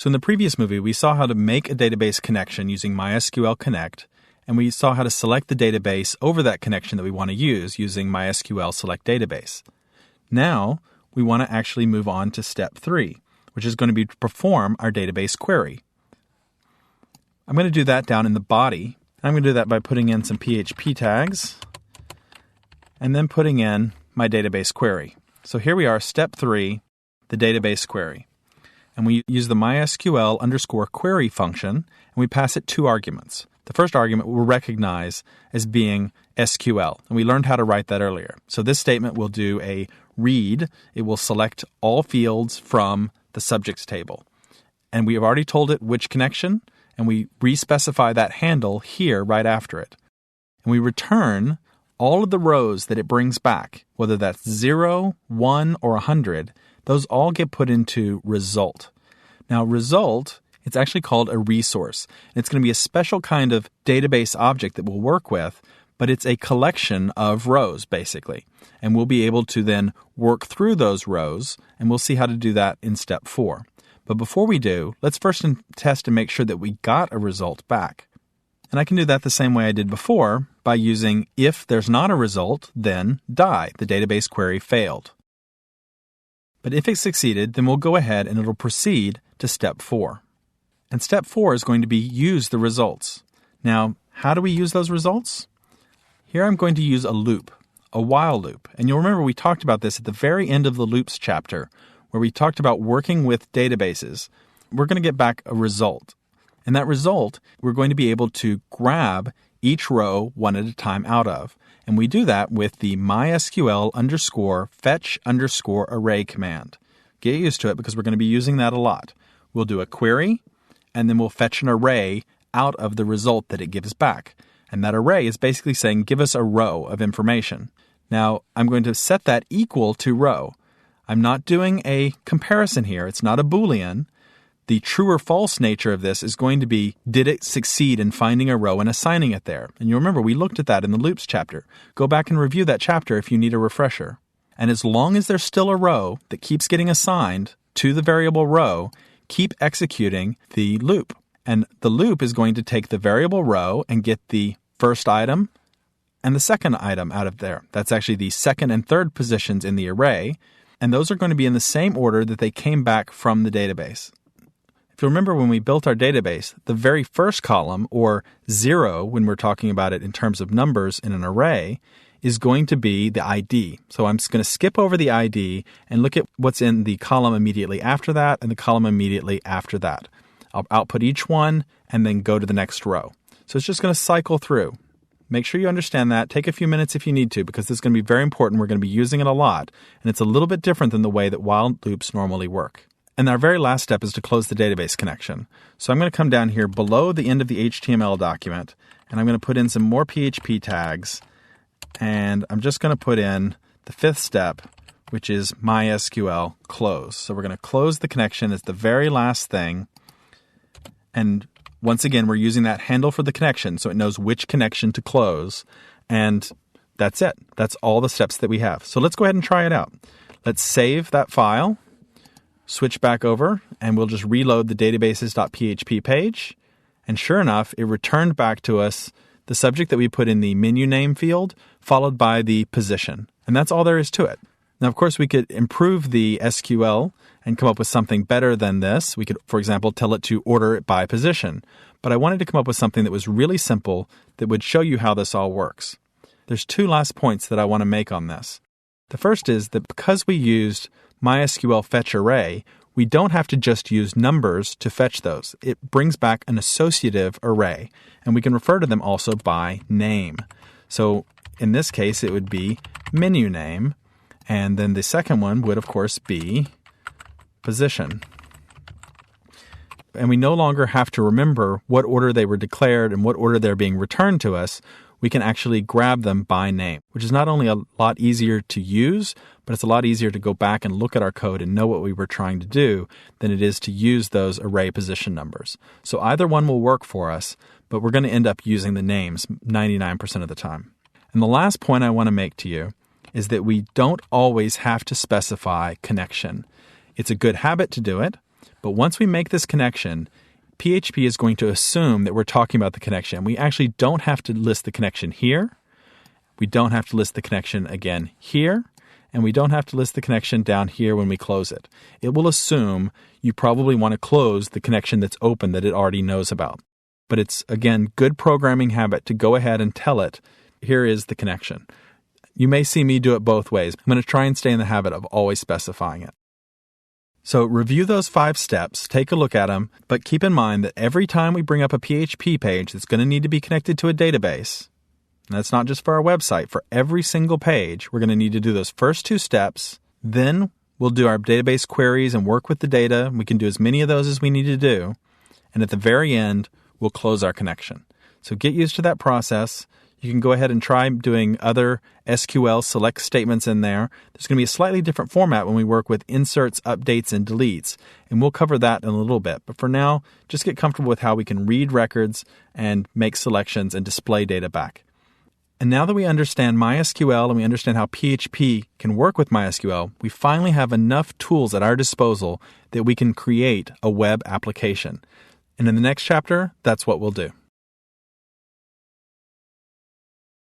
So in the previous movie, we saw how to make a database connection using MySQL Connect, and we saw how to select the database over that connection that we want to use using MySQL Select Database. Now, we want to actually move on to step 3, which is going to be to perform our database query. I'm going to do that down in the body. I'm going to do that by putting in some PHP tags and then putting in my database query. So here we are, step 3, the database query. And we use the MySQL_query function, and we pass it 2 arguments. The first argument we'll recognize as being SQL, and we learned how to write that earlier. So this statement will do a read. It will select all fields from the subjects table. And we have already told it which connection, and we re-specify that handle here right after it. And we return all of the rows that it brings back, whether that's 0, 1, or 100, those all get put into result. Now, result, it's actually called a resource. It's going to be a special kind of database object that we'll work with, but it's a collection of rows, basically. And we'll be able to then work through those rows, and we'll see how to do that in step 4. But before we do, let's first test and make sure that we got a result back. And I can do that the same way I did before by using if there's not a result, then die. The database query failed. But if it succeeded, then we'll go ahead and it'll proceed to step 4. And step 4 is going to be use the results. Now, how do we use those results? Here I'm going to use a loop, a while loop. And you'll remember we talked about this at the very end of the loops chapter, where we talked about working with databases. We're going to get back a result. And that result, we're going to be able to grab each row one at a time out of. And we do that with the MySQL_fetch_array command. Get used to it because we're going to be using that a lot. We'll do a query, and then we'll fetch an array out of the result that it gives back. And that array is basically saying, give us a row of information. Now, I'm going to set that equal to row. I'm not doing a comparison here. It's not a Boolean. The true or false nature of this is going to be, did it succeed in finding a row and assigning it there? And you remember, we looked at that in the loops chapter. Go back and review that chapter if you need a refresher. And as long as there's still a row that keeps getting assigned to the variable row, keep executing the loop. And the loop is going to take the variable row and get the first item and the second item out of there. That's actually the second and third positions in the array. And those are going to be in the same order that they came back from the database. If you remember when we built our database, the very first column, or 0, when we're talking about it in terms of numbers in an array, is going to be the ID. So I'm just going to skip over the ID and look at what's in the column immediately after that and the column immediately after that. I'll output each one and then go to the next row. So it's just going to cycle through. Make sure you understand that. Take a few minutes if you need to, because this is going to be very important. We're going to be using it a lot, and it's a little bit different than the way that while loops normally work. And our very last step is to close the database connection. So I'm going to come down here below the end of the HTML document, and I'm going to put in some more PHP tags, and I'm just going to put in the 5th step, which is MySQL close. So we're going to close the connection as the very last thing, and once again, we're using that handle for the connection, so it knows which connection to close, and that's it. That's all the steps that we have. So let's go ahead and try it out. Let's save that file. Switch back over, and we'll just reload the databases.php page. And sure enough, it returned back to us the subject that we put in the menu name field, followed by the position. And that's all there is to it. Now, of course, we could improve the SQL and come up with something better than this. We could, for example, tell it to order it by position. But I wanted to come up with something that was really simple that would show you how this all works. There's 2 last points that I want to make on this. The first is that because we used MySQL fetch array, we don't have to just use numbers to fetch those. It brings back an associative array, and we can refer to them also by name. So in this case, it would be menu name, and then the second one would, of course, be position. And we no longer have to remember what order they were declared and what order they're being returned to us. We can actually grab them by name, which is not only a lot easier to use, but it's a lot easier to go back and look at our code and know what we were trying to do than it is to use those array position numbers. So either one will work for us, but we're going to end up using the names 99% of the time. And the last point I want to make to you is that we don't always have to specify connection. It's a good habit to do it, But once we make this connection, PHP is going to assume that we're talking about the connection. We actually don't have to list the connection here. We don't have to list the connection again here. And we don't have to list the connection down here when we close it. It will assume you probably want to close the connection that's open that it already knows about. But it's, again, good programming habit to go ahead and tell it, here is the connection. You may see me do it both ways. I'm going to try and stay in the habit of always specifying it. So review those 5 steps, take a look at them, but keep in mind that every time we bring up a PHP page that's going to need to be connected to a database, and that's not just for our website, for every single page, we're going to need to do those first 2 steps. Then we'll do our database queries and work with the data. We can do as many of those as we need to do. And at the very end, we'll close our connection. So get used to that process. You can go ahead and try doing other SQL select statements in there. There's going to be a slightly different format when we work with inserts, updates, and deletes. And we'll cover that in a little bit. But for now, just get comfortable with how we can read records and make selections and display data back. And now that we understand MySQL and we understand how PHP can work with MySQL, we finally have enough tools at our disposal that we can create a web application. And in the next chapter, that's what we'll do.